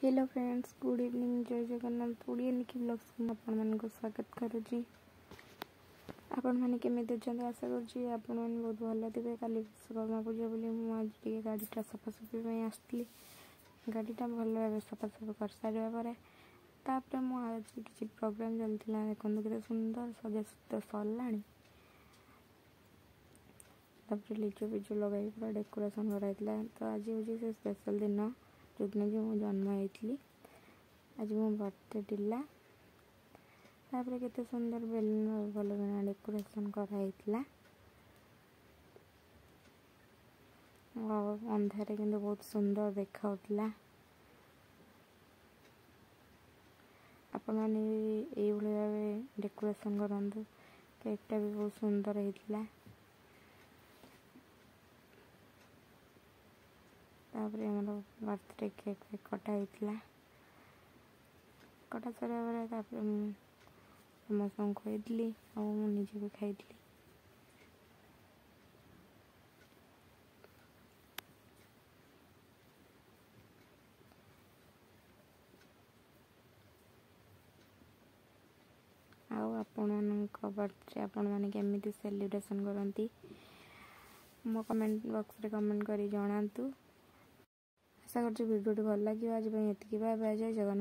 Hello friends, good evening, जय जगन्नाथ। ओडिया निकी blogs को आपण मानको स्वागत करूची। आपण माने केमिति अछंती आशा करूची आपण माने बहुत भलो थिबे। काली विश्वकर्मा पूजा बोली मु आज टिके गाडीटा सफासफी में आसली। गाडीटा भलो भाबे सफासफी कर सारिबा परे तापरे मु आज किछि प्रोग्राम चलतिला। देखंतु केते सुंदर सजासज सरलाणी। तापरे लिचु पिचु लगाई पूरा डेकोरेशन कराइतला। तो आज होची से स्पेशल दिन जो दिन कि मु जन्म होइतली। आज मो बर्थडे थिला। तापरे केते सुंदर बेलून भलो बिना डेकोरेशन कराइतला। अंधारे किंतु बहुत सुंदर देखाउतला। आपण माने एई भले भाबे डेकोरेशन करंतु। केकटा भी बहुत सुंदर हेतिला। तापरे हमरो बर्थडे केक कटा हेतिला। कटा सरा बरे तापरे समस्त खोइतली और मु निजे भी खाइतली। आउ आपण बर्थडे आपण माने केमिति सेलिब्रेशन करंती मो कमेंट बॉक्स रे कमेंट करी जणांतु। आशा करछु वीडियो भल लागियो। आज एतिकी बाय बाय, जय जगन्नाथ।